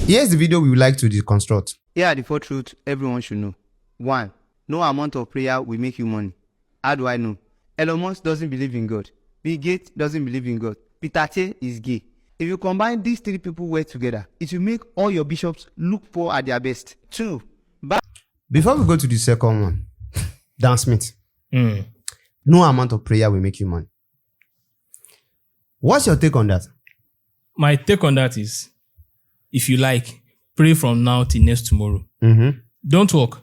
Here's the video we would like to deconstruct. Here are the 4 truths everyone should know. 1. No amount of prayer will make you money. How do I know? Elon Musk doesn't believe in God. Bill Gates doesn't believe in God. Peter Che is gay. If you combine these 3 people well together, it will make all your bishops look poor at their best. 2. Before we go to the second one, Dan Smith. No amount of prayer will make you money. What's your take on that? My take on that is, if you like, pray from now till next tomorrow. Don't work.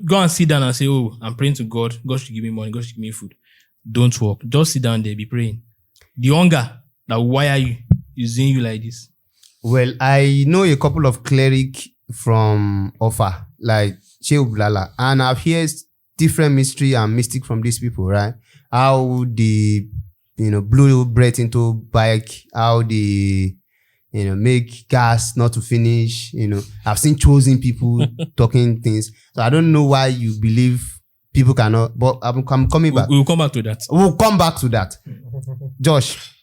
Go and sit down and say, oh, I'm praying to God. God should give me money. God should give me food. Don't work. Just sit down there, be praying. The hunger that wire you is doing you like this. Well, I know a couple of clerics from Offa, like Sheikh Blala, and I've heard different mystery and mystic from these people, right? How they, blew breath into bike, how they, make gas not to finish, I've seen chosen people talking things. So I don't know why you believe people cannot, but I'm coming back. We'll come back to that. We'll come back to that. Josh,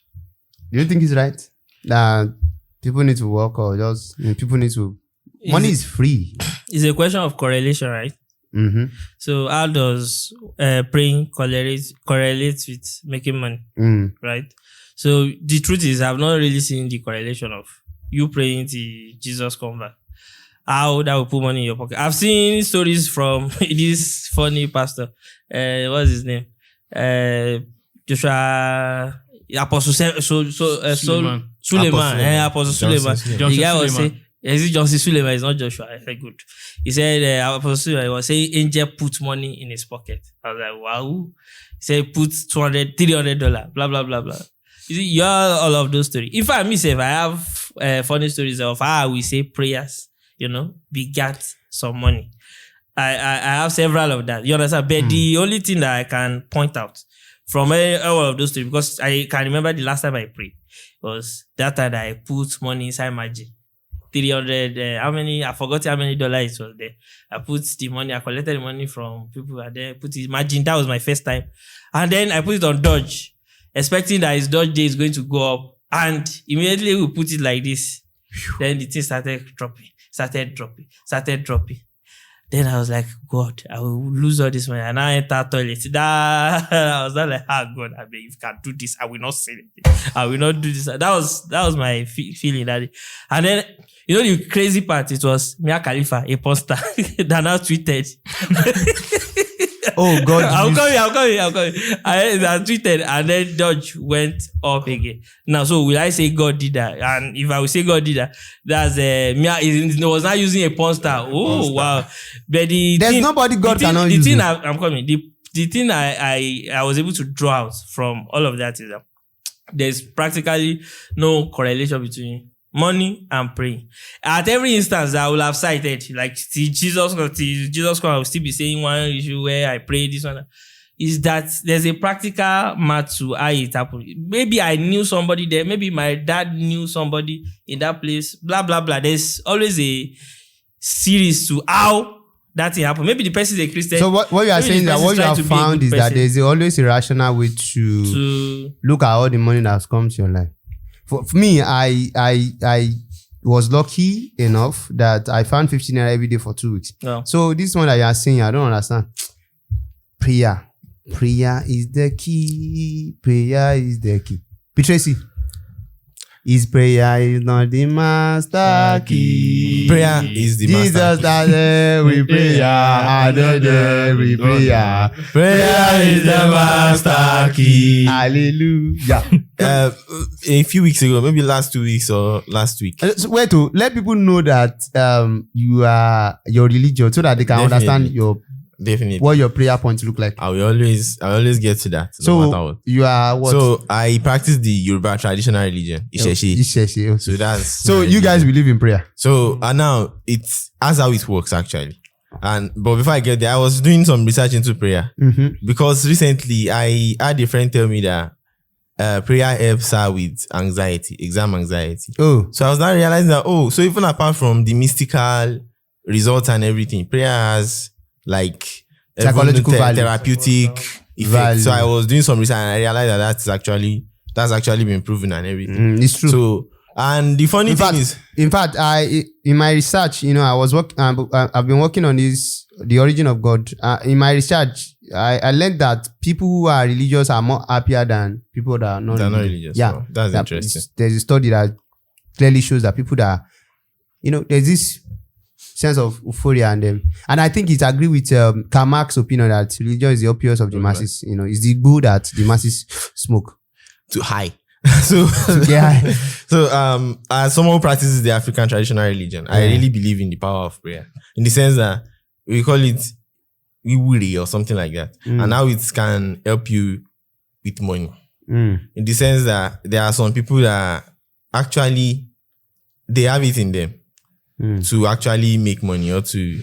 do you think it's right that people need to work, or just people need to... Money is free. It's a question of correlation, right? So how does praying correlate with making money, right? So the truth is, I've not really seen the correlation of you praying till Jesus come back. How that will put money in your pocket. I've seen stories from this funny pastor. What's his name? Joshua Apostle Suleiman. Apostle Suleiman. The guy was saying, is it Johnson Suleiman? It's not Joshua. I said, good. He said, Apostle Suleiman was saying, angel put money in his pocket. I was like, wow. He said, put $200, $300, blah, blah, blah, blah. You see, you have all of those stories. In fact, myself, I have funny stories of how we say prayers, begat some money. I have several of that. You understand? But the only thing that I can point out from all of those stories, because I can remember the last time I prayed, was that time that I put money inside my gym. 300, I forgot how many dollars it was there. I put the money, I collected the money from people and then put it, imagine that was my first time. And then I put it on Dodge, expecting that his Dodge day is going to go up. And immediately we put it like this. Then the thing started dropping. Then I was like, God, I will lose all this money. And I entered toilet. I was not like, God, I mean, if you can do this, I will not say anything. I will not do this. That was my feeling that day. And then, the crazy part, it was Mia Khalifa, a poster that now tweeted. Oh, God. I'm coming. I tweeted, and then Dodge went up again. Now, so will I say God did that? And if I will say God did that, that's Mia was not using a poster. Oh, wow. But there's nobody God cannot use. I'm coming. The thing I was able to draw out from all of that is that there's practically no correlation between money and praying. At every instance I will have cited, like Jesus Christ, I will still be saying one issue where I pray this one, is that there's a practical math to how it happened. Maybe I knew somebody there, maybe my dad knew somebody in that place, blah, blah, blah. There's always a series to how that thing happened. Maybe the person is a Christian. So what you are saying, that what you have found is that there's always a rational way to look at all the money that has come to your life. For me, I was lucky enough that I found 15 naira every day for 2 weeks. Oh. So this one that you are saying, I don't understand. Prayer is the key. Prayer is the key. Tracy, his prayer is not the master key. Prayer is the Jesus master key. started with prayer, another with prayer. Prayer is the master key. Hallelujah. A few weeks ago, maybe last 2 weeks or last week. So where to let people know that you are your religion, so that they can understand what your prayer points look like. I will always get to that. So no matter what. You are what? So I practice the Yoruba traditional religion, Isheshe. Okay. So that's so you guys believe in prayer. So and now that's how it works actually. But before I get there, I was doing some research into prayer because recently I had a friend tell me that prayer helps her with exam anxiety. Oh, so I was now realizing that so even apart from the mystical results and everything, prayer has like psychological therapeutic effect. So I was doing some research and I realized that that's actually been proven and everything. It's true. So And the funny thing is, in fact, in my research, I've been working on this, the origin of God. In my research, I learned that people who are religious are more happier than people that are not religious. Yeah, that's interesting. There's a study that clearly shows that people that, there's this sense of euphoria in them. And I think it agrees with Karl Marx's opinion that religion is the opioid of the masses. It's the good that the masses smoke. Too high. So as someone who practices the African traditional religion, I really believe in the power of prayer. In the sense that we call it Iwuri or something like that. And how it can help you with money. In the sense that there are some people that actually they have it in them to actually make money or to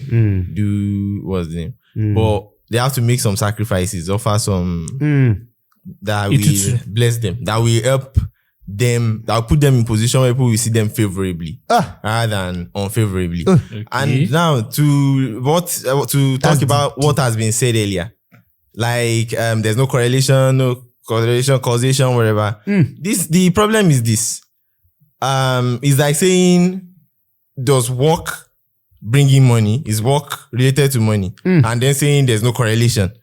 do what's the name. But they have to make some sacrifices, offer some that will bless them, that will help them, that will put them in position where people will see them favorably rather than unfavorably. Okay. And now to talk about what has been said earlier, like there's no correlation, causation, whatever. The problem is this. It's like saying, does work bringing money? Is work related to money? And then saying there's no correlation.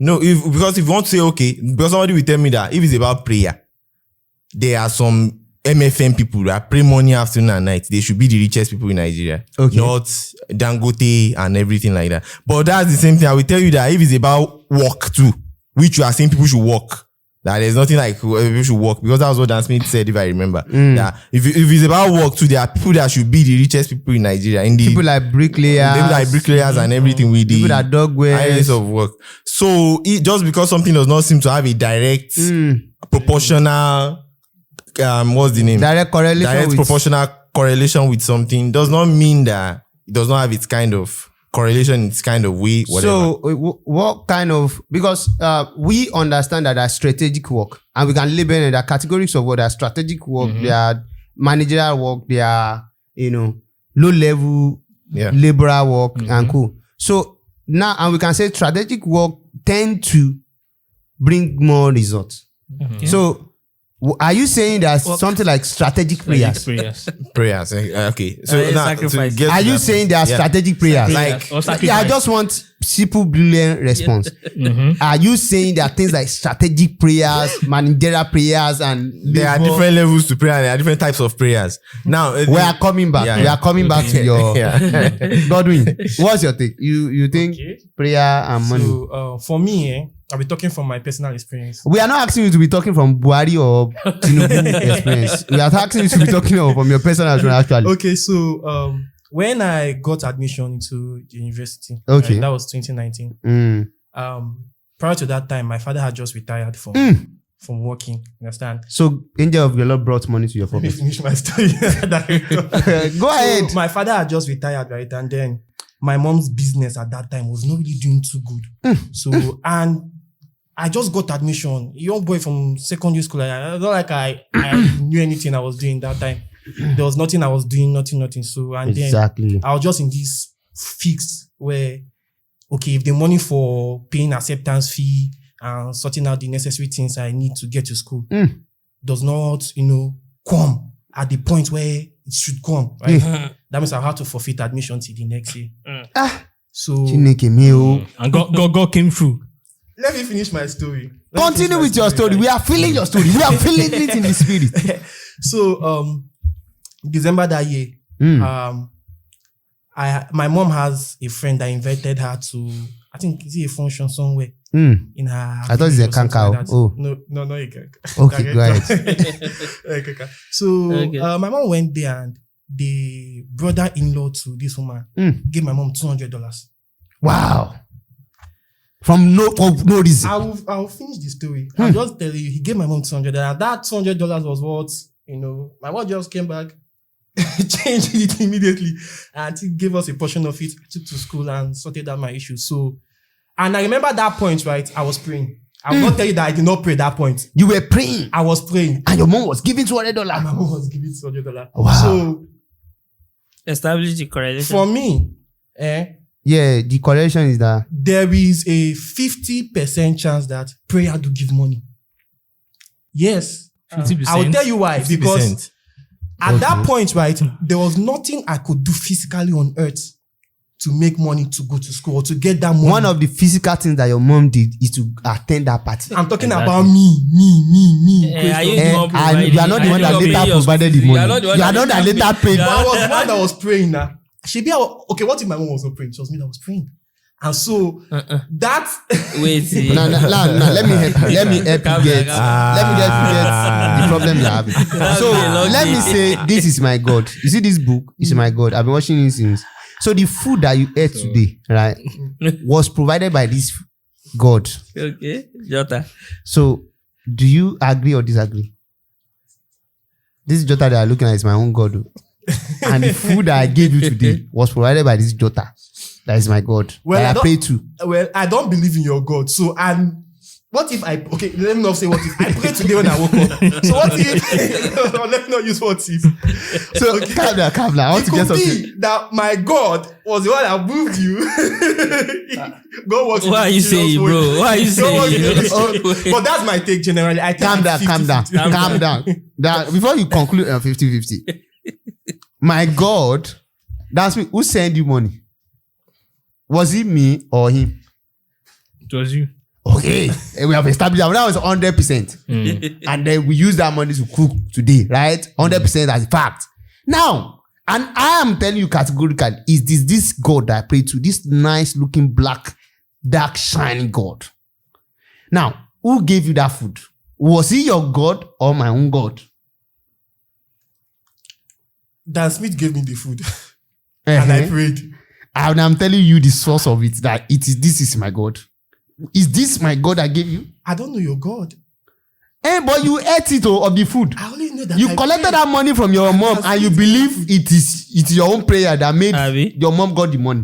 No, because if you want to say, okay, because somebody will tell me that if it's about prayer, there are some MFM people that pray morning, afternoon, and night. They should be the richest people in Nigeria. Okay. Not Dangote and everything like that. But that's the same thing. I will tell you that if it's about work too, which you are saying people should work, that there's nothing like people should work, because that was what Dan Smith said, if I remember. That if it's about work too, there are people that should be the richest people in Nigeria. People like bricklayers, and everything with the people that dog wears of work. So just because something does not seem to have a direct proportional what's the name? Direct proportional correlation with something does not mean that it does not have its kind of correlation, its kind of way, whatever. So what kind of, because we understand that there's strategic work, and we can label in the categories of what are strategic work, they are managerial work, they are, low level laborer work and cool. So now, and we can say strategic work tend to bring more results. So are you saying there's something like strategic prayers? Prayers. Okay. So now, are you saying there are strategic prayers? I just want simple, brilliant response. Are you saying there are things like strategic prayers, managerial prayers, and there are different levels to prayer? There are different types of prayers. Now we are coming back. We are coming back to your Godwin. What's your take? You think prayer and money? So for me, I'll be talking from my personal experience. We are not asking you to be talking from Buhari or Tinubu experience. We are asking you to be talking from your personal experience, actually. Okay, so when I got admission into the university, that was 2019. Prior to that time, my father had just retired from working. Understand? So, angel of your Lord brought money to your pocket. Let me finish my story. Go ahead. So, my father had just retired, right? And then my mom's business at that time was not really doing too good. So, and I just got admission. Young boy from secondary school. I not like I knew anything I was doing that time. There was nothing I was doing, nothing. So, and then I was just in this fix where, okay, if the money for paying acceptance fee and sorting out the necessary things I need to get to school does not, come at the point where it should come, right? That means I have to forfeit admission till the next year. So, and God came through. Let me finish my story. Continue with your story. We are feeling your story. We are feeling it in the spirit. So, December that year, my mom has a friend that invited her to, I think, is it a function somewhere in her. I thought it's a kankao. Like oh, no, a kankao. Okay, go ahead. So, my mom went there, and the brother-in-law to this woman gave my mom $200. Wow. For no reason. I'll finish the story. I'll just tell you, he gave my mom $200. And that $200 was what, my mom just came back, changed it immediately, and he gave us a portion of it. I took to school and sorted out my issues. So, and I remember that point, right? I was praying. I will not tell you that I did not pray at that point. You were praying? I was praying. And your mom was giving $200? And my mom was giving $200. Wow. So, establish the correlation. For me, yeah, the correlation is that there is a 50% chance that prayer do give money. Yes. 50%. I will tell you why. 50%. Because At that point, right, there was nothing I could do physically on earth to make money to go to school or to get that money. One of the physical things that your mom did is to attend that party. I'm talking about me. Are you And you are not the one that later provided the money. You are not that later paid. But I was the one that was praying now. Okay, what if my mom was not praying? It was me that was praying. And so that Wait. No, let me help you. Let me help you get the problem you're having. So let me say, this is my God. You see this book? This is my God. I've been watching it since. So the food that you ate today, right, was provided by this God. Okay, Jota. So do you agree or disagree? This Jota that I'm looking at is my own God. And the food that I gave you today was provided by this Jota. That is my God. That I pray to. Well, I don't believe in your God. So, and what if okay, let me not say what if. I prayed today when I woke up. So what if, let me not use what if. So, okay. Calm down. I want to get something. It could be that my God was the one that moved you. God was. What are you saying, bro? What are you saying? But that's my take generally. I think Calm down. Before you conclude 50-50. My God, that's me. Who sent you money? Was it me or him? It was you. Okay. And we have established that was 100%. And then we use that money to cook today, right? 100% as a fact. Now, and I am telling you categorically, is this God that I pray to, this nice looking black, dark, shiny God. Now, who gave you that food? Was he your God or my own God? Dan Smith gave me the food. And I prayed. And I'm telling you the source of it, that this is my God. Is this my God I gave you? I don't know your God. But you ate it of the food. I only know that you collected that money from your mom and you believe it's your own prayer that made your mom got the money.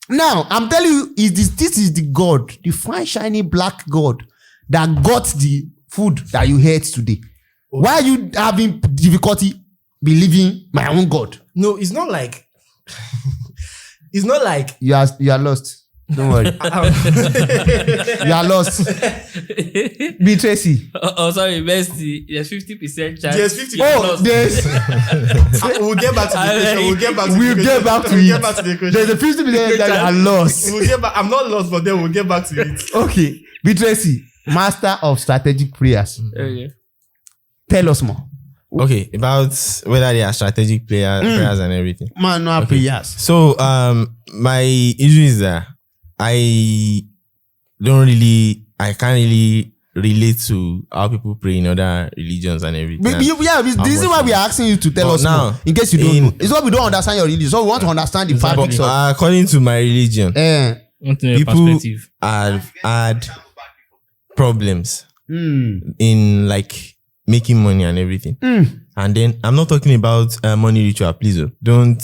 Now, I'm telling you, this is the God, the fine, shiny, black God that got the food that you ate today. Okay. Why are you having difficulty believing my own God? No, it's not like... It's not like you are lost. Don't worry. You are lost. Be Tracy. Oh, sorry, Bestie. There's 50% chance. There's 50%. Oh, there's. We'll get back to the question. We'll get back to the question. There's a 50% that are lost. We'll get back. I'm not lost, but then we'll get back to it. Okay. Be Tracy, master of strategic prayers. Okay. Tell us more. Okay, about whether they are strategic prayers and everything. Manual prayers. So, my issue is that I can't really relate to how people pray in other religions and everything. This is why we are asking you to tell us now, in case you don't know. It's what we don't understand your religion, so we want to understand the fabrics of. According to my religion, people have had problems in like making money and everything. And then I'm not talking about money ritual, please. Don't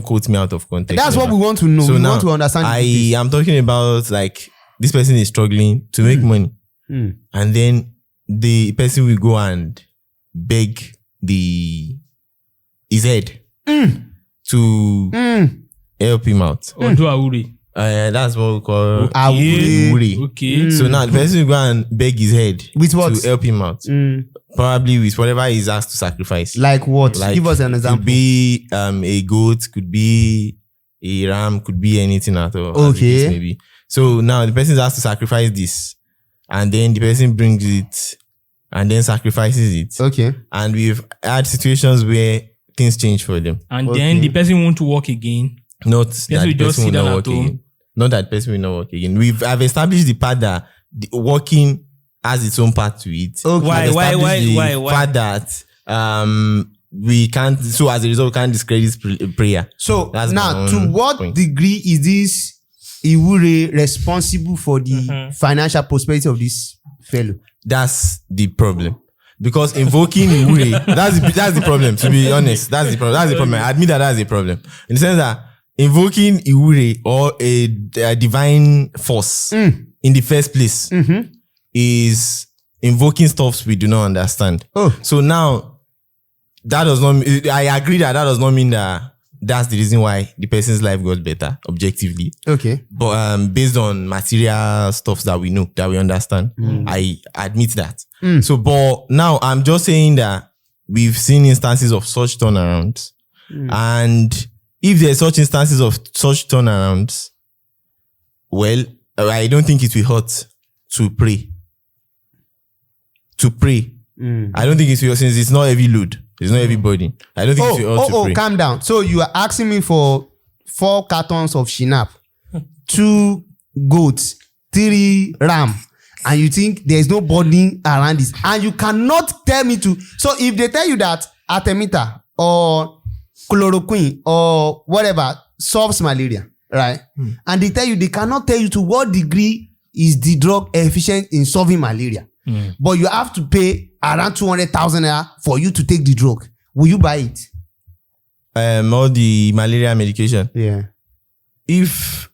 quote me out of context. That's what we want to know. So we want to understand. I am talking about like this person is struggling to make money. And then the person will go and beg his head to help him out. That's what we call Awure. Okay. So now the person will go and beg his head with what? To help him out. Probably with whatever he's asked to sacrifice. Like what? Like, give us an example. Could be a goat, could be a ram, could be anything at all. Okay. Maybe. So now the person is asked to sacrifice this, and then the person brings it and then sacrifices it. Okay. And we've had situations where things change for them. And then the person won't work again. Not that the person will not work again. Not that person will not work again. I've established the part that working has its own part to it. Okay. Why? Part that we can't. So as a result, we can't discredit prayer. So that's now, to what degree is this Iwure responsible for the financial prosperity of this fellow? That's the problem. Because invoking Iwure, that's the problem. To be honest, that's the problem. That's the problem. I admit that's the problem. In the sense that invoking Iwure or a divine force in the first place is invoking stuffs we do not understand. So now, that does not. I agree that does not mean that that's the reason why the person's life got better objectively. Okay. But based on material stuffs that we know, that we understand, I admit that. So, but now I'm just saying that we've seen instances of such turnarounds. And if there's such instances of such turnarounds, well, I don't think it will hurt to pray. I don't think it will, since it's not heavy load. It's not everybody. I don't think it will hurt to pray. Calm down. So you are asking me for 4 cartons of shinap, 2 goats, 3 ram, and you think there's no burden around this, and you cannot tell me to. So if they tell you that artemether or chloroquine or whatever solves malaria, right? And they tell you, they cannot tell you to what degree is the drug efficient in solving malaria. But you have to pay around 200,000 naira for you to take the drug. Will you buy it? All the malaria medication. Yeah. If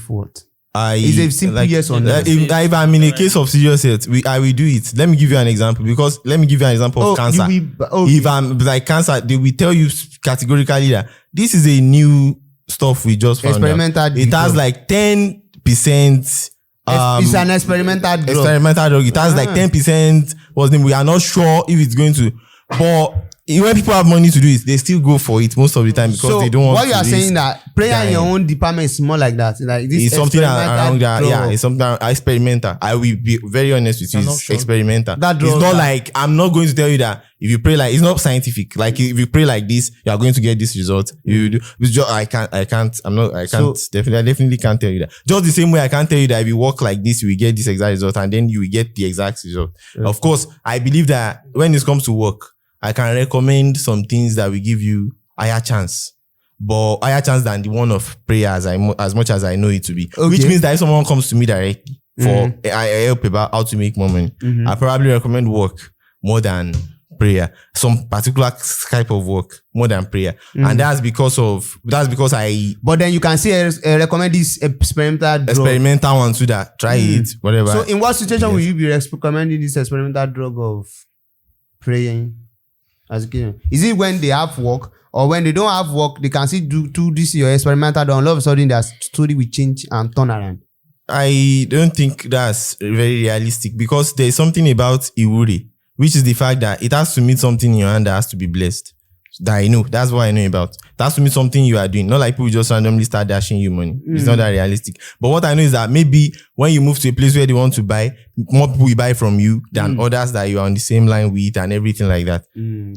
what? It's a simple yes or no. If I'm in a case of serious health, I will do it. Let me give you an example, because let me give you an example of cancer. If I'm like cancer, they will tell you categorically that this is a new stuff we just found out. It has like 10%. It's an experimental drug. It has like 10%. We are not sure if it's going to, but when people have money to do it, they still go for it most of the time, because they don't want to. What you are saying that prayer in your own department is more like that. Like this, it's something around that. Yeah, it's something experimental. I will be very honest with you. It's experimental. It's not like, I'm not going to tell you that if you pray like, it's not scientific. Like if you pray like this, you are going to get this result. You do. I definitely can't tell you that. Just the same way I can't tell you that if you walk like this, you will get this exact result, and then you will get the exact result. Yeah. Of course, I believe that when it comes to work, I can recommend some things that will give you higher chance, but higher chance than the one of prayer as much as I know it to be. Okay. Which means that if someone comes to me directly for I help about how to make more money, I probably recommend work more than prayer. Some particular type of work more than prayer, and that's because I. But then you can say recommend this experimental one too. That try it, whatever. So in what situation will you be recommending this experimental drug of praying? Is it when they have work, or when they don't have work, they can still do this your experimental, and all of a sudden their story will change and turn around? I don't think that's very realistic, because there's something about Iwuri, which is the fact that it has to meet something in your hand that has to be blessed. That I know. That's what I know about. It has to mean something you are doing. Not like people just randomly start dashing you money. It's not that realistic. But what I know is that maybe when you move to a place where they want to buy, more people will buy from you than others that you are on the same line with, and everything like that.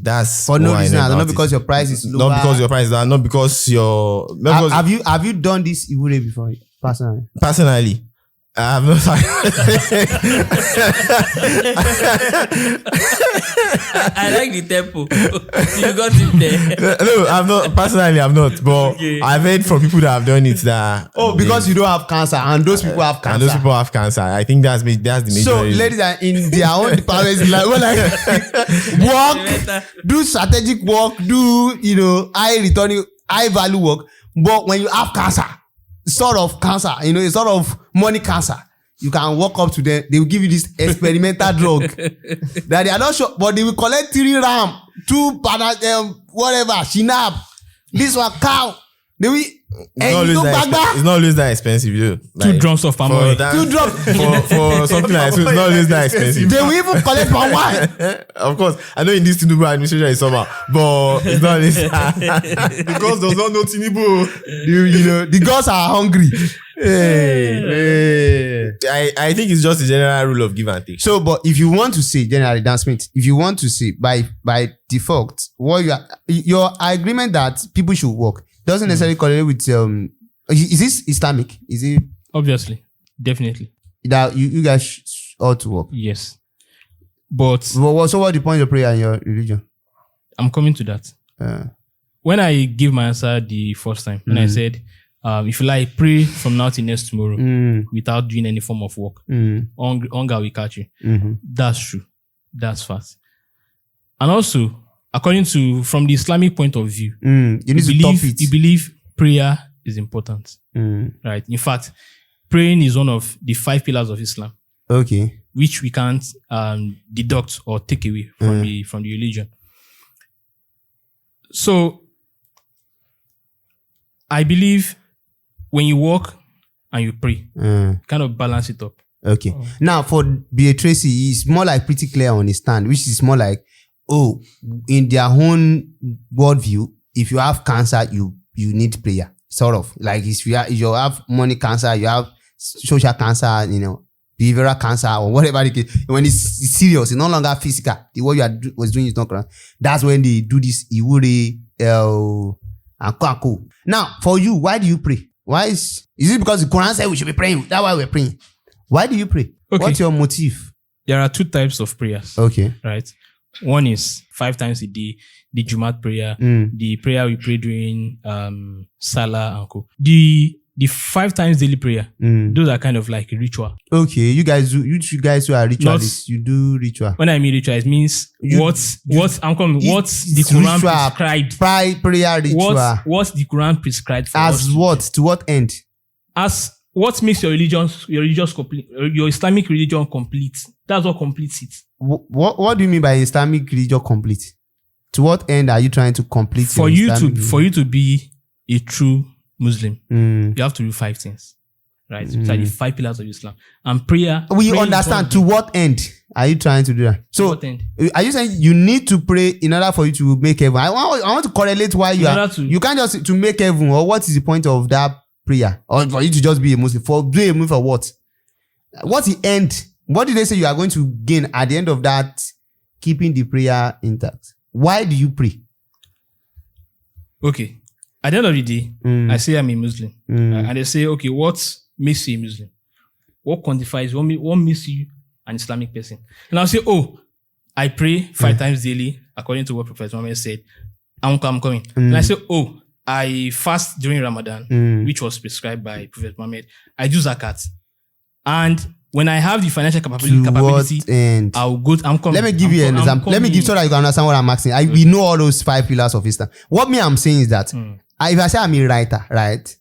That's for no reason. Not because your price is lower. Not because your price is lower. Not because your. Have you done this Iwure before personally? Personally, I have not. I like the tempo. You got it there. No, I'm not. Personally, I'm not. But okay. I've heard from people that have done it that. Because you don't have cancer, and those people have cancer. And those people have cancer. I think that's the major So, reason. ladies are in their own departments, like work, do strategic work, do high value work. But when you have cancer, sort of cancer, it's sort of money cancer. You can walk up to them. They will give you this experimental drug that they are not sure, but they will collect 3 ram, 2 whatever, shinap, this one cow. They will. It's not always that expensive, though. Like, 2 drums of palm oil. 2 drums for something like that. It's not always that expensive. They will even collect palm wine. Of course, I know in this Tinubu administration is somehow, but it's not always because does not know Tinubu. The gods are hungry. I think it's just a general rule of give and take. So, but if you want to say generally, Dan Smith, if you want to say by default, what your agreement that people should work doesn't necessarily correlate with is this Islamic? Is it obviously, definitely that you guys ought to work? Yes, but so what's the point of prayer in your religion? I'm coming to that. When I give my answer the first time, when I said, if you like, pray from now till next tomorrow without doing any form of work, hunger will catch you. That's true. That's fast. And also, according to, from the Islamic point of view, you believe prayer is important. Right? In fact, praying is one of the 5 pillars of Islam. Okay. Which we can't deduct or take away from the religion. So, I believe when you walk and you pray, kind of balance it up. Okay. Now, for Beatrice, it's more like pretty clear on his stand, which is more like, in their own worldview, if you have cancer, you need prayer. Sort of like if you have money cancer, you have social cancer, behavioral cancer or whatever it is. When it's serious, it's no longer physical. What you was doing is not correct. That's when they do this iwuri and kwako. Now, for you, why do you pray? Why is it because the Quran said we should be praying? That's why we're praying. Why do you pray? Okay. What's your motive? There are 2 types of prayers. Okay. Right. One is 5 times a day, the Jumat prayer, the prayer we pray during Salah and Co. The 5 times daily prayer, those are kind of like a ritual. Okay, you guys who are ritualists, you do ritual. When I mean ritual, it means what's the Quran prescribed. Prayer ritual. What's the Quran prescribed for as us? What? To what end? As what makes your Islamic religion complete? That's what completes it. What do you mean by Islamic religion complete? To what end are you trying to complete? For you to be a true Muslim, you have to do 5 things, right? These are the 5 pillars of Islam. And prayer. We understand. To what end are you trying to do that? So, are you saying you need to pray in order for you to make heaven? I want to correlate why you can't just to make heaven, or what is the point of that prayer? Or for you to just be a Muslim? Be a Muslim for what? What's the end? What did they say you are going to gain at the end of that? Keeping the prayer intact. Why do you pray? Okay. At the end of the day, I say I'm a Muslim. And they say, okay, what makes you a Muslim? What quantifies, what makes you an Islamic person? And I'll say, I pray 5 times daily, according to what Prophet Muhammad said. I'm coming. And I say, I fast during Ramadan, which was prescribed by Prophet Muhammad. I do zakat. And when I have the financial capability, I'll go. I'm coming. Let me give you an example. Let me give so that you can understand what I'm asking. We know all those 5 pillars of Islam. What I'm saying is that if I say I'm a writer, right?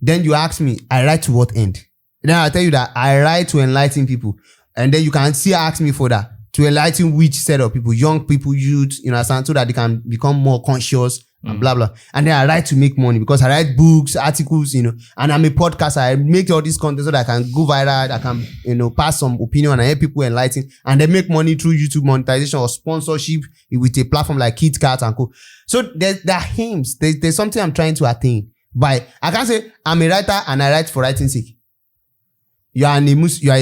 Then you ask me, I write to what end? Then I'll tell you that I write to enlighten people. And then you can still ask me for that. To enlighten which set of people, young people, youth, so that they can become more conscious and blah, blah. And then I write to make money because I write books, articles, and I'm a podcaster. I make all this content so that I can go viral, I can, pass some opinion and help people enlighten, and then make money through YouTube monetization or sponsorship with a platform like KitKat and co. So there are aims. There's something I'm trying to attain. I can't say I'm a writer and I write for writing's sake. You are a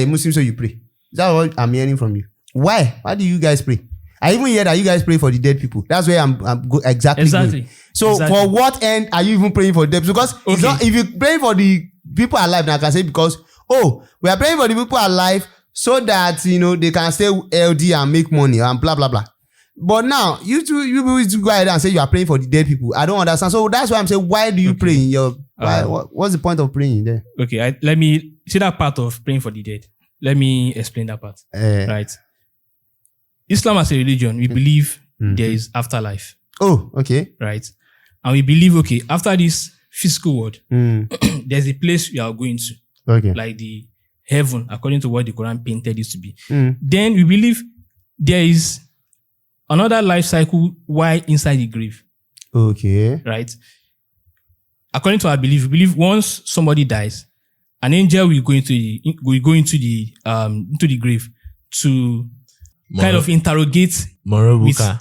Muslim, so you pray. Is that what I'm hearing from you? Why? Why do you guys pray? I even hear that you guys pray for the dead people. That's where I'm exactly going. So for what end are you even praying for dead? Because if you pray for the people alive, now I can say because we are praying for the people alive so that they can stay healthy and make money and blah blah blah. But now you go ahead and say you are praying for the dead people. I don't understand. So that's why I'm saying, why do you pray in your? What's the point of praying there? Okay, let me see that part of praying for the dead. Let me explain that part. Right. Islam as a religion, we believe there is afterlife. Oh, okay. Right. And we believe, after this physical world, there's a place we are going to. Okay. Like the heaven, according to what the Quran painted it to be. Then we believe there is another life cycle while inside the grave. Okay. Right. According to our belief, we believe once somebody dies, an angel will go into the grave to kind of interrogate Morobuka.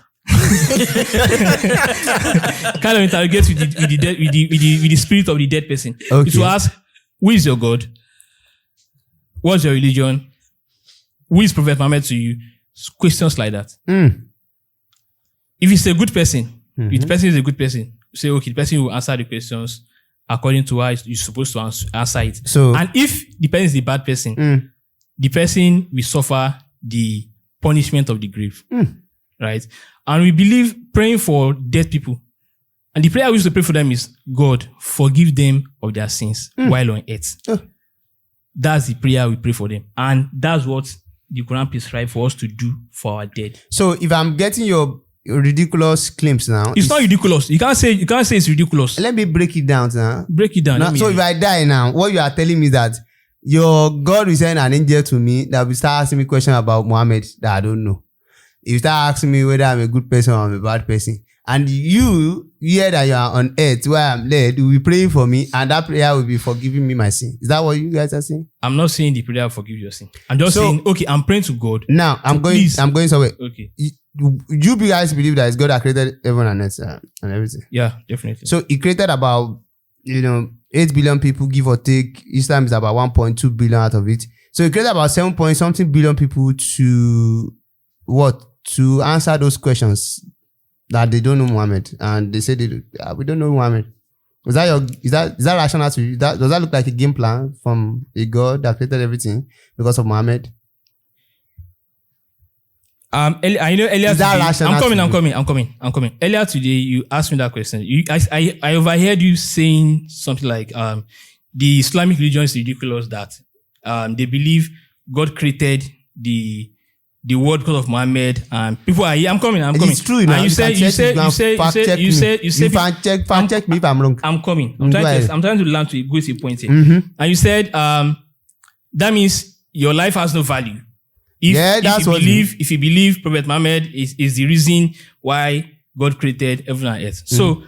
Kind of interrogate with the spirit of the dead person. Okay. To ask, who is your God? What's your religion? Who is Prophet Muhammad to you? Questions like that. If it's a good person, if the person is a good person, say, the person will answer the questions according to how you're supposed to answer it. So, and if the person is a bad person, the person will suffer the punishment of the grave. Right? And we believe praying for dead people. And the prayer we used to pray for them is, God, forgive them of their sins while on earth. That's the prayer we pray for them. And that's what the Quran prescribes for us to do for our dead. So if I'm getting your ridiculous claims now. It's not ridiculous. You can't say it's ridiculous. Let me break it down now. Break it down. Now, so if I die now, what you are telling me is that your God will send an angel to me that will start asking me questions about Muhammad that I don't know. He will start asking me whether I'm a good person or I'm a bad person. And you hear that you are on earth where I'm led, you will be praying for me, and that prayer will be forgiving me my sin. Is that what you guys are saying? I'm not saying the prayer will forgive your sin. I'm just saying, I'm praying to God. Now I'm going somewhere. Okay. you guys believe that it's God that created heaven and earth and everything. Yeah, definitely. So he created about 8 billion people, give or take. Each time is about 1.2 billion out of it. So he created about 7 point something billion people to what? To answer those questions that they don't know Muhammad, and they say we don't know Muhammad. Is that rational to you? Does that look like a game plan from a God that created everything because of Muhammad? I know earlier today, I'm coming. Earlier today, you asked me that question. I overheard you saying something like, the Islamic religion is ridiculous that they believe God created the world because of Muhammad, and people are here. I'm coming. It's true, and you said fact check me if I'm wrong. I'm coming. I'm trying to learn to go to a point here. Mm-hmm. And you said that means your life has no value. If you believe Prophet Muhammad is the reason why God created heaven and earth. Mm-hmm. So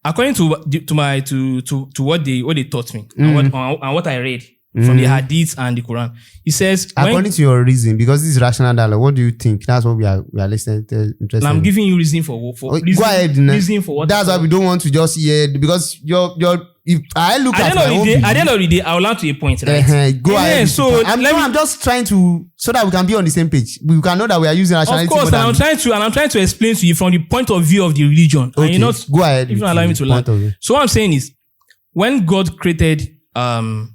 according to what they taught me and what I read from the Hadith and the Quran, it says according to your reason, because this is rational dialogue, what do you think? That's what we are listening to. Interested. I'm giving you reason for go ahead. Reason for what? That's why we don't want to just hear, because you're if I look at my own at the end of the day, I'll learn to a point, right? Go ahead. So I'm just trying to, so that we can be on the same page. We can know that we are using rationality. Of course, and I'm trying to explain to you from the point of view of the religion. Okay. And you're not, go ahead. Even allow me to learn. So what I'm saying is, when God created Adam,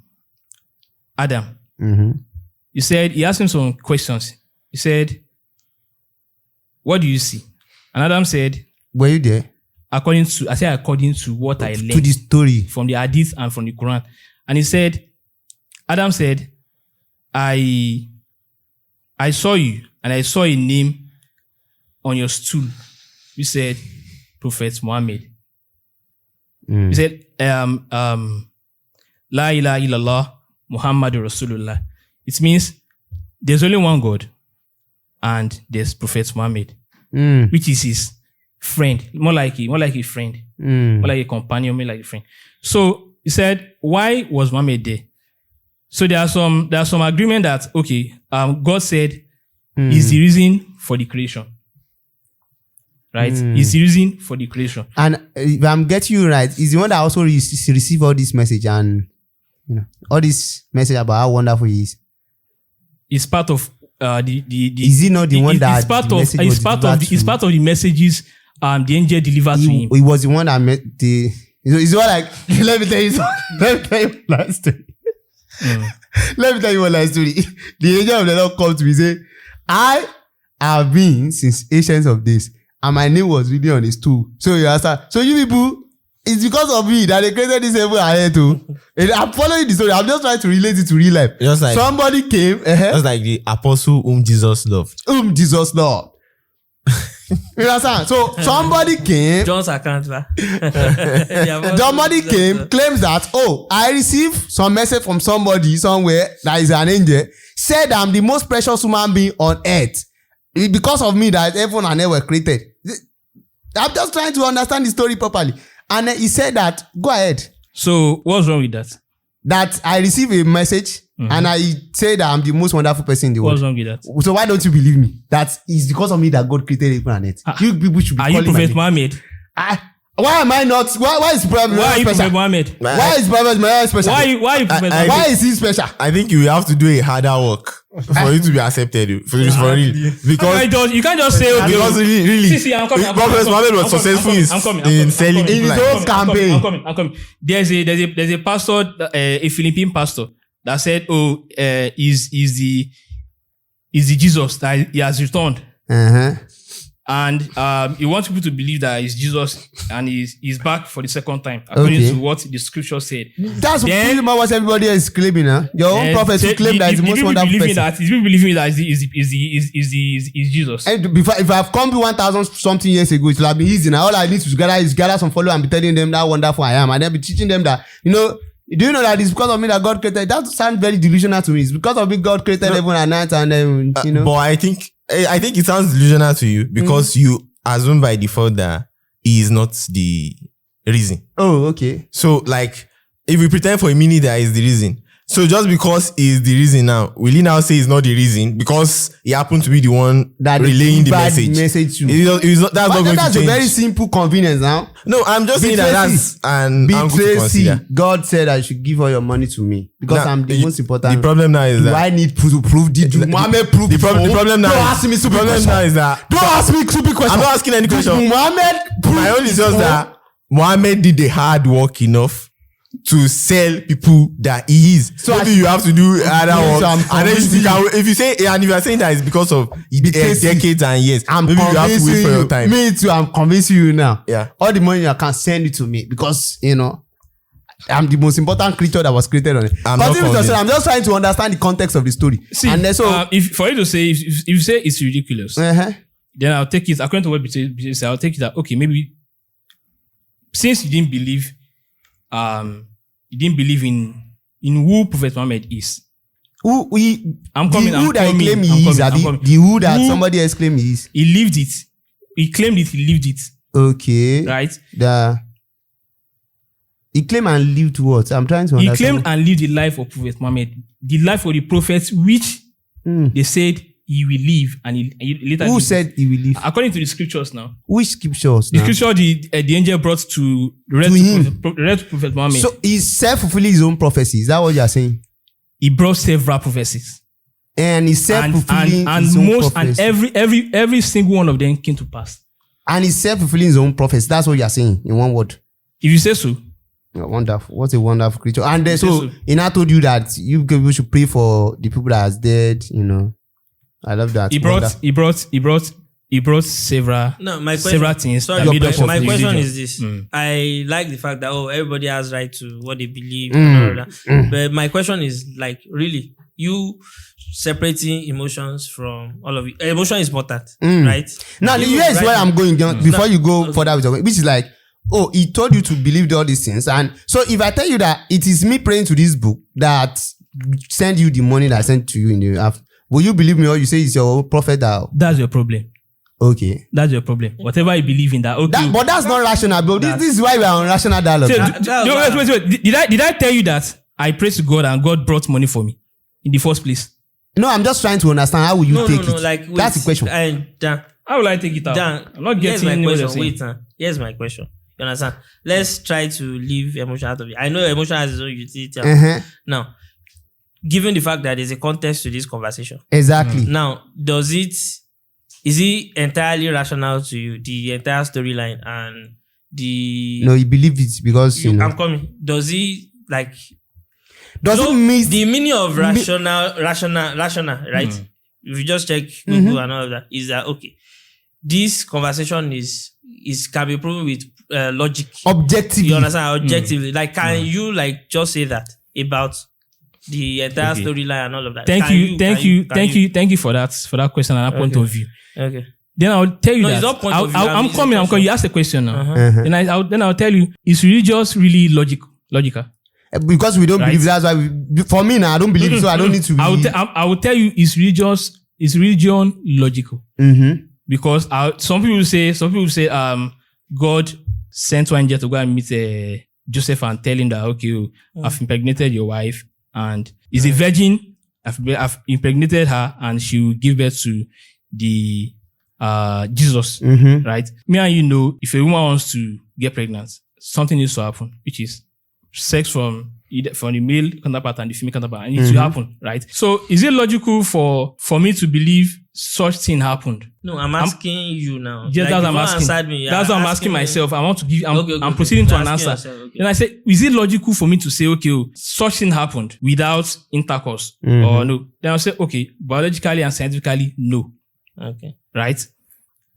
you said, he asked him some questions. He said, what do you see? And Adam said, were you there? According to what I learned to the story from the Hadith and from the Quran. And he said, Adam said, I saw you and I saw a name on your stool. You said, Prophet Muhammad. He said, La ilaha illallah Muhammadur Rasulullah. It means there's only one God and there's Prophet Muhammad, which is his friend, more like a friend, more like a companion, more like a friend. So he said, why was Muhammad there? So there's some agreement that God said is the reason for the creation, right? Is the reason for the creation. And if I'm getting you right, is the one that also receive all this message and all this message about how wonderful he is. It's part of the. Is he not the one that it's part of the messages the angel delivered to him. He was the one that met the. It's all like, let me tell you one story. Let me tell you one last story. The angel of the Lord come to me and say, I have been since ancient of days, and my name was really on his stool. So you understand? So you people, it's because of me that they created this heaven and earth too. I'm following the story. I'm just trying to relate it to real life. Just like somebody came. Just like the apostle whom Jesus loved. Jesus loved. You understand? So somebody came. John's account. Somebody came, claims that, I received some message from somebody somewhere that is an angel, said I'm the most precious human being on earth. Because of me that heaven and earth were created. I'm just trying to understand the story properly. And he said that, go ahead. So what's wrong with that? That I received a message and I said that I'm the most wonderful person in the world. What's wrong with that? So why don't you believe me? That it's because of me that God created the planet. You people should be calling me. Are you Prophet Muhammad? Why am I not? Why is Prophet Muhammad? Why are you Prophet Muhammad? Why is Prophet Muhammad special? Why are you Prophet Muhammad? Why is he special? I think you have to do a harder work for you to be accepted. For real. Because you can't just say, okay. Because really, see, I'm coming. Prophet Muhammad was successful in selling in his own campaign. I'm coming. There's a pastor, a Philippine pastor that said, is the Jesus that he has returned. And he wants people to believe that it's Jesus and he's back for the second time, according to what the scripture said. That's pretty much what everybody else is claiming, huh? Your own prophet who claim that is the most wonderful person. He's been believing that is Jesus. And if I've come to 1,000 something years ago, it will have been easy. Now all I need to gather some followers and be telling them how wonderful I am, and then be teaching them that, do you know that it's because of me that God created? That sounds very delusional to me. It's because of me God created heaven and earth, and then But I think it sounds delusional to you because you assume by default that he is not the reason. Oh, okay. So, like, if we pretend for a minute that is the reason, So just because is the reason now, will he now say it's not the reason because he happened to be the one that relaying the bad message? to. That's not going to That's change. a very simple convenience now. No, I'm just saying that that's an angle to consider. God said I should give all your money to me because I'm the most important. The problem now is do that I need to prove? Did Muhammad prove the problem now? Don't ask me stupid questions. Now is that Don't ask me stupid questions. I'm not asking any question. Muhammad proved my own is just that Muhammad did the hard work enough to sell people that he is. So maybe you have to do other work. And then if you say, and if you are saying that it's because of decades and years, maybe you have to wait for your time. Me too, I'm convincing you now. Yeah. All the money you can send it to me because, I'm the most important creature that was created on it. I'm just trying to understand the context of the story. See, and then if for you to say, if you say it's ridiculous, then I'll take it, according to what you say, I'll take it that, okay, maybe since you didn't believe in who Prophet Muhammad is. Who he somebody else claimed he is. He lived it. He claimed it, he lived it. Okay. Right? He claimed and lived what? I'm trying to understand. He claimed and lived the life of Prophet Muhammad. The life of the prophets, which they said he will live, and he later. Who said he will live? According to the scriptures now. Which scriptures? The scripture the angel brought to Prophet Muhammad. So he's self-fulfilling his own prophecy. Is that what you are saying? He brought several prophecies. And he's self-fulfilling his own prophecy. And every single one of them came to pass. And he's self-fulfilling his own prophecy. That's what you are saying in one word. If you say so. Wonderful. What a wonderful creature. And then, so he now told you that you people should pray for the people that are dead, I love that. He brought several things. Sorry, my question is this. I like the fact that everybody has right to what they believe and all that. But my question is really, you separating emotions from all of it. Emotion is important, right? Now here's where I'm going before you go further with your, which is like, he told you to believe all these things. And so if I tell you that it is me praying to this book that send you the money that I sent to you in the after, will you believe me or you say it's your prophet that? That's your problem. Okay. That's your problem. Whatever you believe in that. Okay. But that's not rational, bro. This is why we are on rational dialogue. Wait. Did I tell you that I prayed to God and God brought money for me in the first place? No, I'm just trying to understand how will you take it. Wait, that's the question. How will I take it out? I'm not getting anywhere you're saying. Here's my question. You understand? Let's try to leave emotion out of it. I know emotion has its own utility. Now, given the fact that there's a context to this conversation. Exactly. Now, is it entirely rational to you, the entire storyline and the... No, you believe it because, I'm coming. Does he, doesn't mean... The meaning of rational, right? If you just check Google and all of that, is that, okay, this conversation can be proven with logic. Objectively. You understand? Objectively. Can you just say that about the entire storyline and all of that? Thank you for that question and that point of view. Okay. Then I'll tell you that. I'm coming. You asked a question now. Then I'll tell you, is religious really logical? Because we don't believe, that's why for me now, I don't believe, so I don't need to believe. I will tell you, is religion logical? Because some people say, God sent one angel to go and meet Joseph and tell him that, okay, I've impregnated your wife and is a virgin. I've impregnated her and she will give birth to the Jesus, right? Me and if a woman wants to get pregnant, something needs to happen, which is sex from the male counterpart and the female counterpart. It needs to happen, right? So is it logical for me to believe such thing happened? No, I'm asking you now. Yes, that's what I'm asking. That's what I'm asking myself. I want to give. I'm proceeding to an answer. Then I say, is it logical for me to say, okay, such thing happened without intercourse or no? Then I'll say, okay, biologically and scientifically, no. Okay. Right?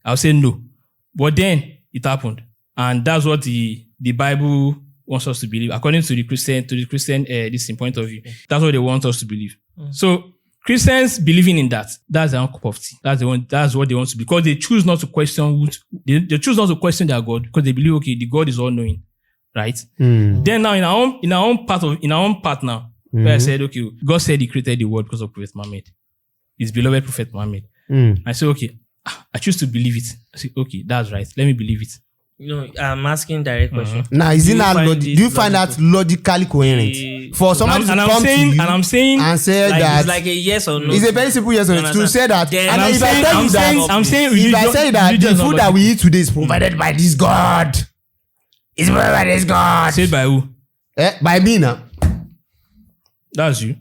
I'll say no. But then it happened, and that's what the Bible wants us to believe, according to the Christian this point of view. That's what they want us to believe. So Christians believing in that's their own cup of tea. That's what they want to be, because they choose not to question they choose not to question their God, because they believe, okay, the God is all knowing, right? Then now in our own part now, where I said, okay, God said He created the world because of Prophet Muhammad, His beloved Prophet Muhammad. I said, okay, I choose to believe it. I said, okay, that's right. Let me believe it. I'm asking direct question. Now, do you find that logically coherent? for somebody to come to you I'm saying and say Like, that it's like a yes or no. it's a very simple yes or no. To say that, Then- and And if I tell you that, I'm saying if I say that religion the is not food that we eat today is provided by this God, it's provided by this God. said by who? By me now. That's you.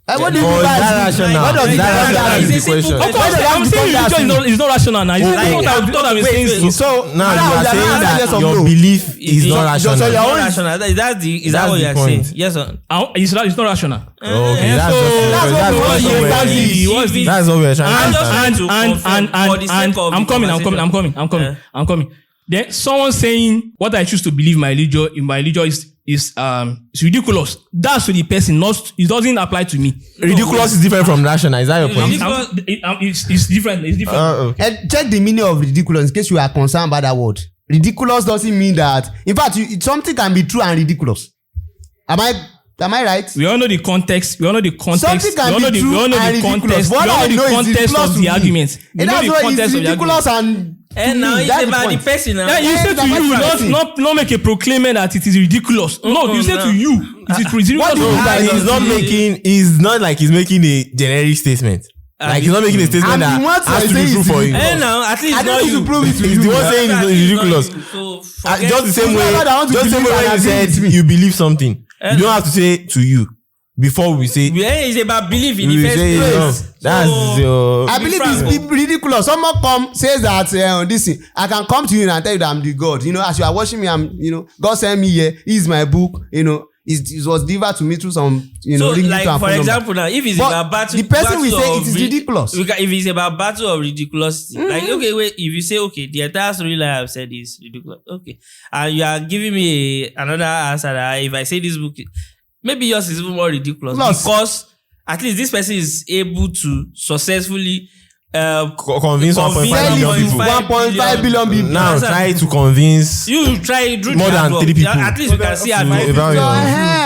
What do you Oh, mean is by that rational? What does Is that that rational? mean? Is the question. Of course, I'm saying religion is not rational now. It's Like, what I've been saying since. So Now you are saying yes that or your no? belief is not so rational. your It's not own- rational. Is that That's what the you're point. saying? Yes or It's not rational. Okay, that's that's what what we we're want to trying. That's what we're trying to understand. I'm coming. Then someone saying what I choose to believe in my religion is ridiculous. That's to the person, not it doesn't apply to me. Ridiculous is different from rational. Is that your point? It's different. It's different. Okay. And check the meaning of ridiculous in case you are concerned about that word. Ridiculous doesn't mean that. In fact, something can be true and ridiculous. Am I right? We all know the context. Something can be true and ridiculous. What I know is ridiculous of to the me. argument. And that's why it's ridiculous and. And now it's about the person. Yeah, you say to you, not make a proclaimment that it is ridiculous. No, you say to you, it is ridiculous. What do you No, guys he's not making. It's not like he's making a generic statement. Like he's not making a statement And that the one has to saying be true is for you. ridiculous. And now at least I not don't need you. to prove it to He's you. the one saying it's ridiculous. So Just the same It's way. not that I want to Just the same believe way and when you agree with said me. you believe something. You don't have to say to you before we say. It's about belief in We the first say place. that's your. I believe it's ridiculous. Someone says that this thing, I can come to you and tell you that I'm the God. As you are watching me, God sent me here. Here's my book. It was delivered to me through some, So, link like, to and for phone example, now, if it's But about battle, the person will say of it is ridiculous. If it's about battle of ridiculosity, like, okay, wait, if you say, okay, the entire storyline I've said is ridiculous, okay, and you are giving me another answer that if I say this book, maybe yours is even more ridiculous because at least this person is able to successfully Convince 1.5 billion people. 1.5 billion people. Now try to convince. you try do More the than hard work. 3 people. At least we can see hard to work. evaluate.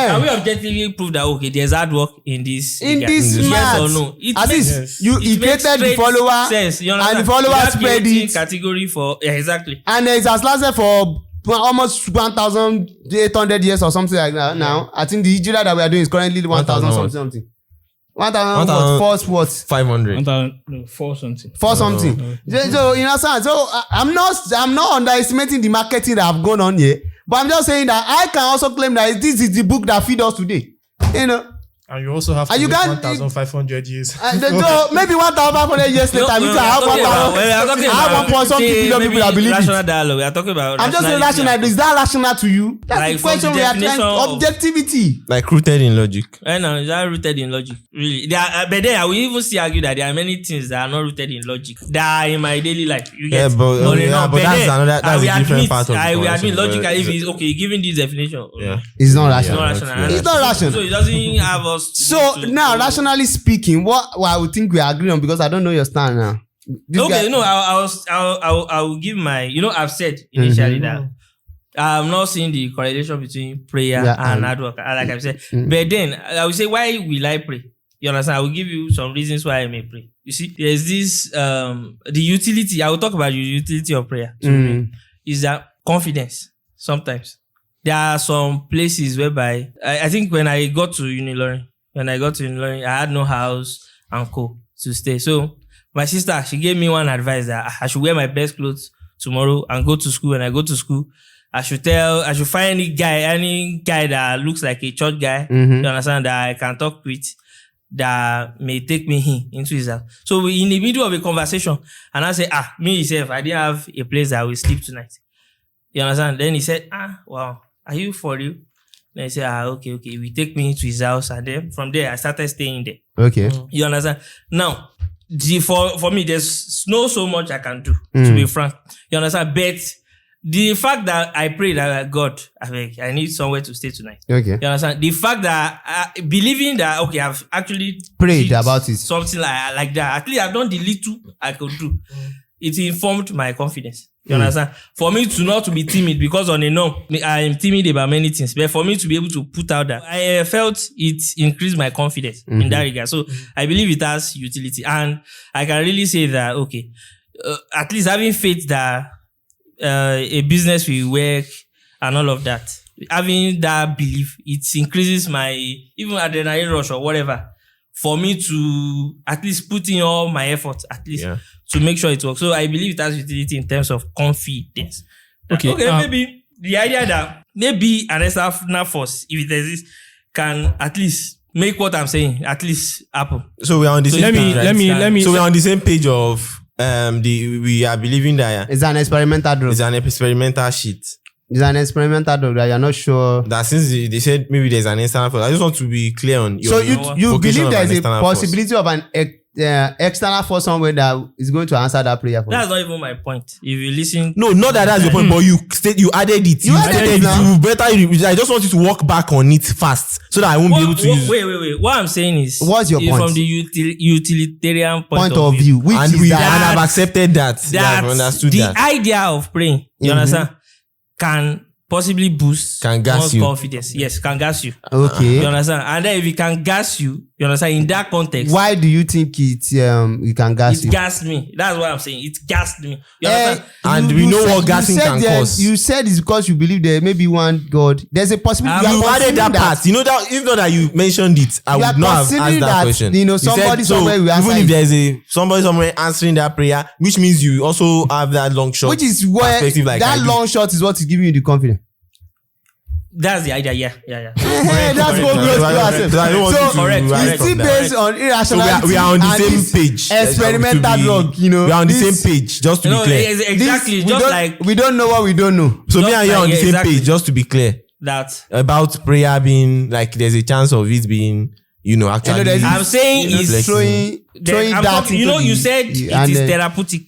Can we objectively prove that okay, there's hard work in this? In area? this yes math. or no? It At makes- least he it makes created the straight follower sense, you and understand? the follower Without spread creating it. category for exactly. And it has lasted for almost 1,800 years or something like that. Now I think the Hijra that we are doing is currently 1,000 something. 1,000 what? 500. 4 something. For something. So in a sense, I'm not underestimating the marketing that have gone on here, but I'm just saying that I can also claim that this is the book that feed us today. And you also have to And you wait can't- 1,500 years. So maybe 1,500 years later, we can have 1 point something billion people that believe rational it. dialogue. We are talking about. I'm just saying rationality. rational. Is that rational to you? That's Like the question from we the are trying. definition of- Objectivity. Like rooted in logic. Right now, is that rooted in logic? Really? But then I will even still argue that there are many things that are not rooted in logic that are in my daily life. You get? Yeah, but- but that's then another- that's I will a different admit- part of the I will admit conversation, logically if but- it's okay, given this definition. Yeah. It's not It's rational. not rational. It's not rational. So it doesn't have us. So now, rationally speaking, what I would think we agree on, because I don't know your stand now. This Okay, guy- no, I will give my. I've said initially that I'm not seeing the correlation between prayer and hard work. Like I've said, but then I will say, why will I pray? You understand? I will give you some reasons why I may pray. You see, there's this the utility. I will talk about the utility of prayer. Is that confidence? Sometimes there are some places whereby I think when I got to Unilorin, I had no house and co to stay. So my sister, she gave me one advice that I should wear my best clothes tomorrow and go to school. When I go to school, I should find any guy that looks like a church guy, you understand, that I can talk with, that may take me into his house. So we in the middle of a conversation, and I say, me himself, I didn't have a place that I will sleep tonight. You understand? Then he said, wow, are you for real? Then I said, okay. We take me to his house, and then from there I started staying there. Okay. You understand? Now, for me, there's no so much I can do, to be frank. You understand? But the fact that I prayed that God, I need somewhere to stay tonight. Okay. You understand? The fact that believing that okay, I've actually Prayed did about it. something like that. At least I've done the little I could do. It informed my confidence. You understand? For me to be timid, because on a no, I am timid about many things. But for me to be able to put out that, I felt it increased my confidence in that regard. So I believe it has utility, and I can really say that okay, at least having faith that a business will work and all of that. having that belief, it increases my even adrenaline rush or whatever for me to at least put in all my effort at least to make sure it works. So I believe it has utility in terms of confidence. Okay, maybe the idea that maybe an external force, if it exists, can at least make what I'm saying at least happen. So we are on the same page. Let me. So we are on the same page of we are believing that It's an experimental drug. it's an experimental shit. It's an experimental drug that you're not sure. That since they said maybe there's an external force, I just want to be clear on your So you vocation believe of there's an a external force. possibility of an external force somewhere that is going to answer that prayer for you? That's not even my point. If you listen, No, not that that's your point, but you added it. You added it now. You better. I just want you to walk back on it fast so that I won't be able to use. wait. What I'm saying is, What's your point? From the utilitarian point Point of view, which And is we that have accepted that. that I've understood the that. idea of praying, you understand, can possibly boost Can gas one's you. confidence. Yes, can gas you. okay. You understand? And then if it can gas you understand, in that context, Why do you think it can gas it you? gassed me. That's what I'm saying. It gassed me. You understand? And we know what gassing can cause. You said it's because you believe there may be one God. There's a possibility. You added that part. You know that if not that you mentioned it, I You would are not have asked considering that that, question. you know, You somebody said, somewhere will answer even if it. there's somebody somewhere answering that prayer, which means you also have that long shot. Which is where perspective like I that do. long shot is what is giving you the confidence. That's the idea. Yeah. That's what we are So I don't want you to Correct. rise It's from still that. based on So irrationality. we are on the and same this page. Experimental drug, you know. We are on the this- same page, just to be clear. Exactly. we Just don't- like we don't know what we don't know. So me just and you are like- on the yeah, same exactly. page, just to be clear that. about prayer being like there's a chance of it being, actually. there's I'm saying you know, it's throwing I'm that talking, into you the- said it and is then- therapeutic.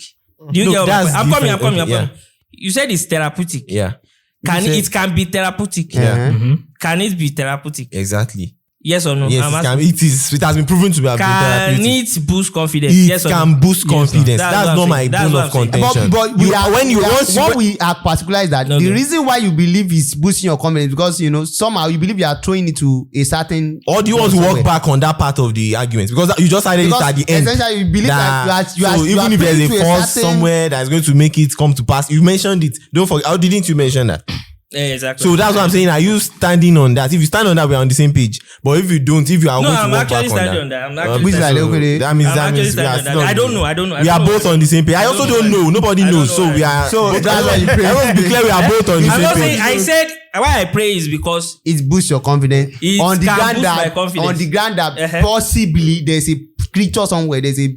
Do you No, get what that's I'm coming. different. Okay, You said it's therapeutic. Yeah, It can be therapeutic. Yeah. Can it be therapeutic? exactly. Yes or no? Yes, I'm it can. asking. It has been proven to be Can therapeutic. it boost confidence? It Yes or can no? boost confidence. That's That's what not I'm my saying. That's bone what of I'm saying. contention. But we are, when you once you what we are particular is that No, the no. reason why you believe is boosting your confidence because somehow you believe you are throwing it to a certain. or do you want to walk back on that part of the argument because you just added it Because at the end. essentially you believe that you are so even if there's playing a to force certain- somewhere that's going to make it come to pass, you mentioned it. Don't forget. How didn't you mention that? Yeah, exactly. So that's what I'm saying. Are you standing on that? If you stand on that, we're on the same page. But if you don't, if you are No, going to I'm walk actually back standing on on that, that. I'm actually which is like, standing on okay, that means I'm actually we are standing on still that. I don't know. we are both on the same page. I also don't know. Nobody I don't knows. know. So we are. So but that's why you pray. I want to be clear. We are both on the I'm same not page. saying. I said why I pray is because it boosts your confidence It on the can ground boost my that confidence. on the ground that Uh-huh. possibly there's a creature somewhere. There's a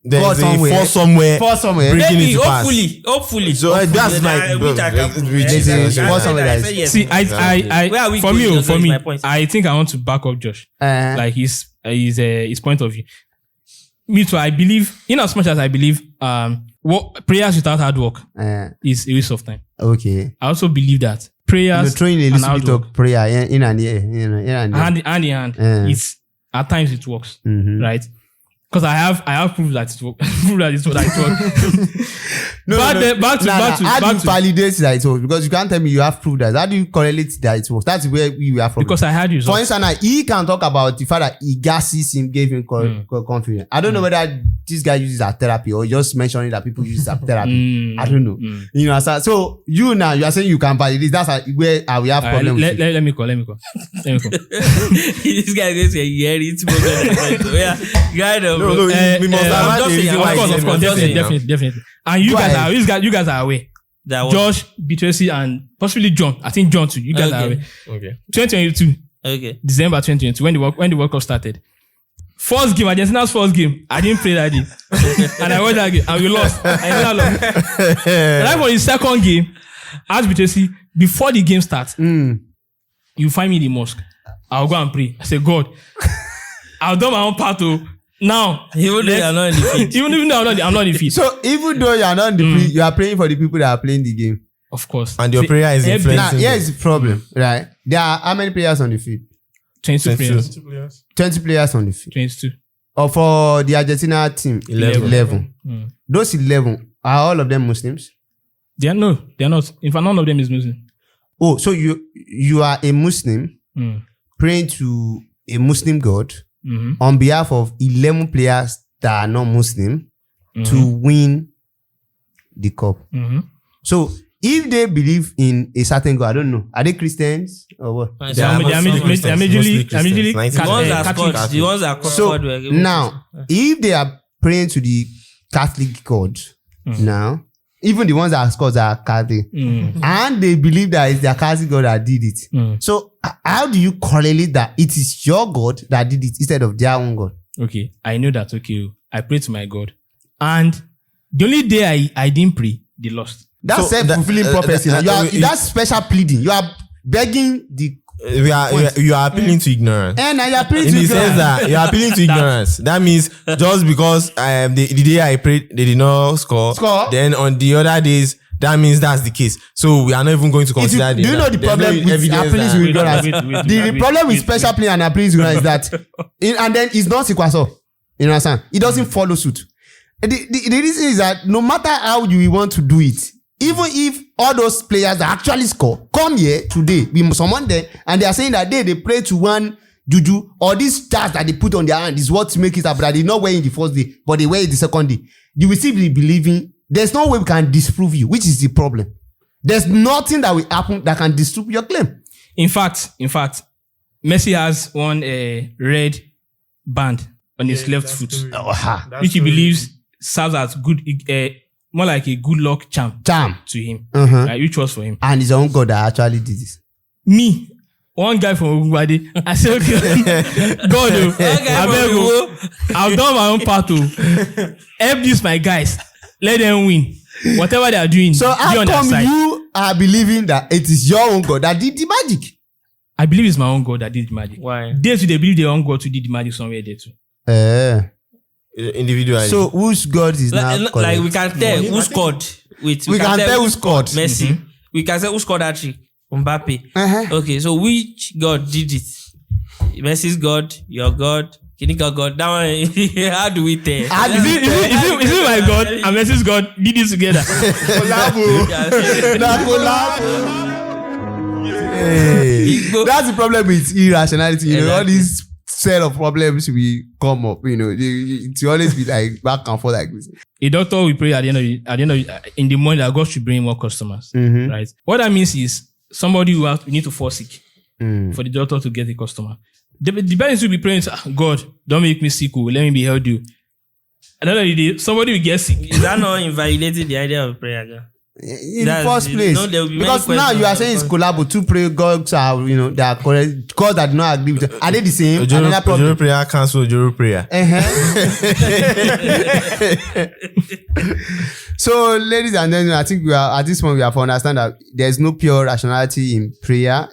There's God a somewhere. force somewhere. force somewhere. Breaking maybe, it to pass. hopefully. So, that's my- which I can prove. which is- I said what's somewhere that is- yes. See, Where are we for going? me, That's for me, my point. I think I want to back up Josh, like his point of view. Me too. I believe, in as much as I believe, what prayers without hard work is a waste of time. Okay. I also believe that prayers Throwing a and little hard bit work, of prayer in and here, in and here. hand in hand, Yeah. it's at times it works, Mhm. right? Because I have proof that it works. Proof that it works. Back to How do you back to validate that it works? Because you can't tell me you have proof that. How do you correlate that it works? That's where we are from. because I had For results. instance, now, he can talk about the fact that he gasses him, gave him confidence. I don't know whether this guy uses as therapy or just mentioning that people use as therapy. I don't know. You know, so you now you are saying you can validate. That's where we have problem. with you. Let me call. This guy goes here, yeah, it's more than yeah, guide him. No, we must have I'm had just a saying, reason I'm why Of he course, said what he said now. definitely. And you guys are aware. That was Josh, Tracy, and possibly John. I think John too. You guys are Okay. aware. Okay. 2022, okay. December 2022, when the World Cup started. First game, Argentina's first game, I didn't play that day. And I watched that game, and we lost. I lost. Then for the second game, as Tracy, before the game starts, you find me in the mosque. I'll go and pray. I say, God, I've done my own part to now. Even though you are not in the field. Even though I'm not in the field. So even though you are not in the field, you are praying for the people that are playing the game. Of course. And your See, prayer is every- Now, influencing. here's the problem, right? There are how many players on the field? 22 22. players. 20 players on the field. 22. Or for the Argentina team, 11. Those 11, are all of them Muslims? They're not. In fact, none of them is Muslim. Oh, so you are a Muslim praying to a Muslim God on behalf of 11 players that are not Muslim to win the cup. So if they believe in a certain God, I don't know, are they Christians or what? They are majorly The ones that Catholic. scored, the ones that So scored were now, if they are praying to the Catholic God, now, even the ones that are scored are Catholic, and they believe that it's their Catholic God that did it. So how do you correlate that it is your God that did it instead of their own God? Okay, I know that. Okay, I pray to my God, and the only day I didn't pray, they lost. That's So self-fulfilling prophecy. That's special pleading. You are begging the you are appealing to ignorance. and you are pleading In to the sense that you are appealing to ignorance. That means just because the day I prayed they did not score, then on the other days that means that's the case. So we are not even going to consider. Do you know the problem with appealing to ignorance? The problem with special pleading and appealing to ignorance is that, and then it's not sequential. You understand? It doesn't follow suit. The reason is that no matter how you want to do it, even if all those players that actually score come here today, we summon them, and they are saying that they pray to one juju or this stars that they put on their hand is what make it happen. That they not wear in the first day, but they wear it the second day. You will still be believing. There's no way we can disprove you, which is the problem. There's nothing that will happen that can disprove your claim. In fact, Messi has one red band on his left foot, which he believes serves as good. More like a good luck charm to him, which was for him. And his own God that actually did this. Me, one guy from Ogunwade, I said, okay, God, I've done my own part to help these my guys. Let them win. Whatever they are doing, so how come you are believing that it is your own God that did the magic? I believe it's my own God that did the magic. Why? They believe their own God to did the magic somewhere there too. Individually. So whose God is now correct? Like we can tell who scored. We can tell who scored. Messi. We can say who scored that trick. Mbappe. Okay, so which God did it? Messi's God, your God, Kinika God. That one, how do we tell? Is it my God and Messi's God did it together? Hey. That's the problem with irrationality. You know, all these set of problems we come up. You know, it's always be like back and forth like this. A doctor will pray in the morning that God should bring more customers. Right? What that means is somebody who need to fall sick for the doctor to get a customer. The parents will be praying, God, don't make me sick. Let me be healthy. Another day, somebody will get sick. Is that not invalidating the idea of prayer? Girl? In the first place, because now you are saying it's collabo. Two prayer gods are, they are correct. God that do not agree with them. Are they the same? Ojoro prayer cancel Ojoro prayer. So, ladies and gentlemen, I think we are at this point we have to understand that there is no pure rationality in prayer.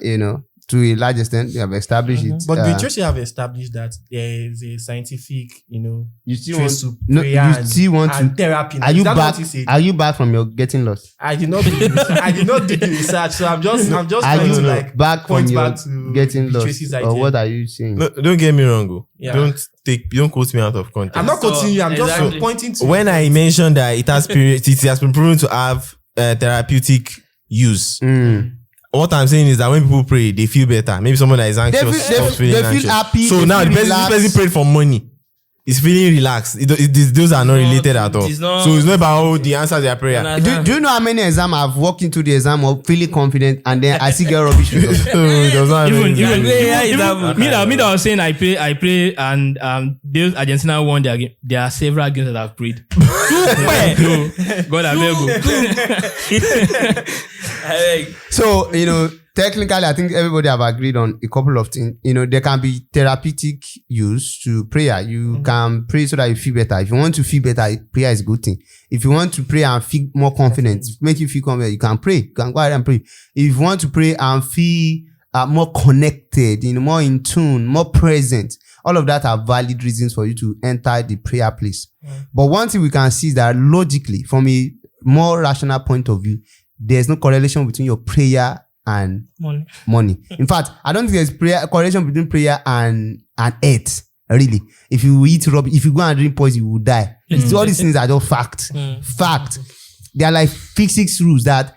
To a large extent, we have established it. But the church have established that there is a scientific, you still trace want to prayer you still want and to therapy. Are you back? Are you back from your getting lost? I did not do the research, so I'm just are trying you to like back from point your back to getting lost, Tracy's or idea. what are you saying? No, don't get me wrong. Go. Yeah. Don't quote me out of context. I'm not quoting you. I'm just pointing to when I mentioned that it has been proven to have therapeutic use. What I'm saying is that when people pray, they feel better. Maybe someone that is anxious stops feeling anxious. Happy. So now this person prayed for money. He's feeling relaxed. Those are not related at all. So it's not about the answer to their prayer. Do you know how many exams I've walked into the exam of feeling confident and then I still get rubbish results? So it does not me that was saying I pray and those Argentina won their game. There are several games that I've prayed. God I So, technically, I think everybody have agreed on a couple of things. There can be therapeutic use to prayer. You can pray so that you feel better. If you want to feel better, prayer is a good thing. If you want to pray and feel more confident, make you feel confident, you can pray. You can go ahead and pray. If you want to pray and feel more connected, more in tune, more present, all of that are valid reasons for you to enter the prayer place. But one thing we can see is that logically, from a more rational point of view, there's no correlation between your prayer and money. In fact, I don't think there's correlation between prayer and earth. Really, if you eat rubbish, if you go and drink poison, you will die. All these things are just fact. Fact. They are like physics rules that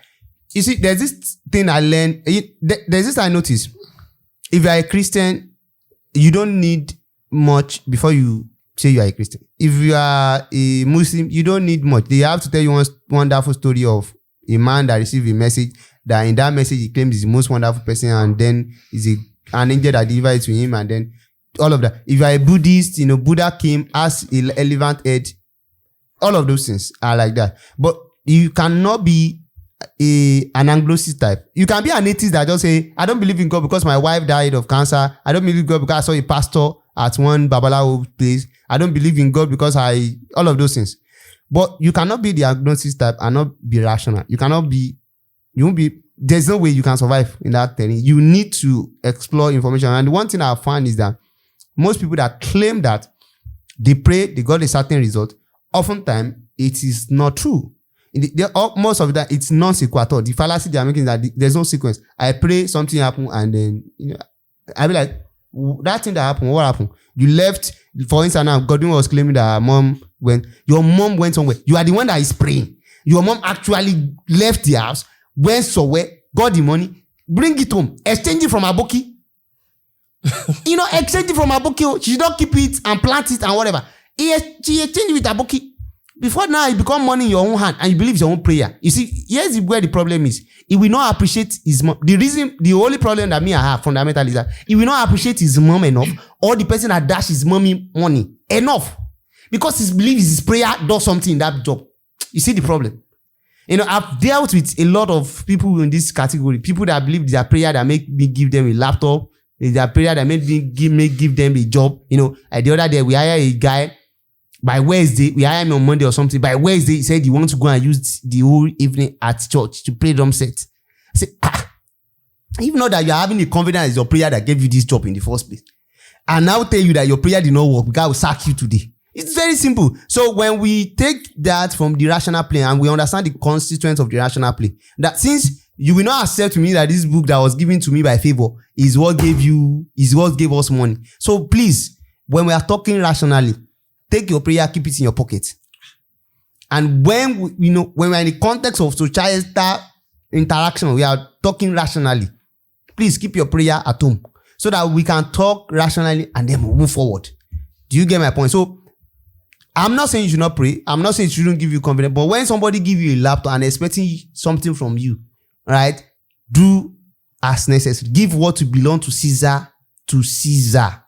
you see. There's this thing I learned. There's this I noticed. If you are a Christian, you don't need much before you say you are a Christian. If you are a Muslim, you don't need much. They have to tell you one wonderful story of a man that received a message that in that message he claims is the most wonderful person, and then is an angel that delivered it to him, and then all of that. If you are a Buddhist, Buddha came as an elephant head. All of those things are like that. But you cannot be an Anglo-Sikh type. You can be an atheist that just say, I don't believe in God because my wife died of cancer. I don't believe in God because I saw a pastor at one Babalawo place. I don't believe in God because all of those things. But you cannot be the agnostic type and not be rational. You won't be, there's no way you can survive in that terrain. You need to explore information. And one thing I found is that most people that claim that they pray, they got a certain result, oftentimes it is not true. Most of that, it's non-sequitur. The fallacy they are making is that there's no sequence. I pray, something happen, and then I be like, that thing that happened, what happened? You left, for instance, now Godwin was claiming that your mom went somewhere. You are the one that is praying. Your mom actually left the house, went somewhere, got the money, bring it home, exchange it from Aboki. Exchange it from Aboki. She don't keep it and plant it and whatever. She exchange it with Aboki. Before now, it become money in your own hand and you believe it's your own prayer. You see, here's where the problem is. He will not appreciate his mom. The only problem that I have fundamentally is that he will not appreciate his mom enough, or the person that dash his mommy money enough, because he believes his prayer does something in that job. You see the problem? I've dealt with a lot of people in this category. People that believe their prayer that make me give them a laptop, their prayer that make me give them a job. The other day we hired a guy. By Wednesday, we hired him on Monday or something. By Wednesday, he said he wants to go and use the whole evening at church to play drum set. I said, even though that you're having the confidence is your prayer that gave you this job in the first place, and now tell you that your prayer did not work, God will sack you today. It's very simple. So when we take that from the rational plane and we understand the constituents of the rational plane, that since you will not accept me that this book that was given to me by favor is what gave us money. So please, when we are talking rationally, take your prayer, keep it in your pocket. And when when we're in the context of societal interaction, we are talking rationally. Please keep your prayer at home so that we can talk rationally and then move forward. Do you get my point? So I'm not saying you should not pray. I'm not saying it shouldn't give you confidence. But when somebody give you a laptop and expecting something from you, right? Do as necessary. Give what to belong to Caesar to Caesar.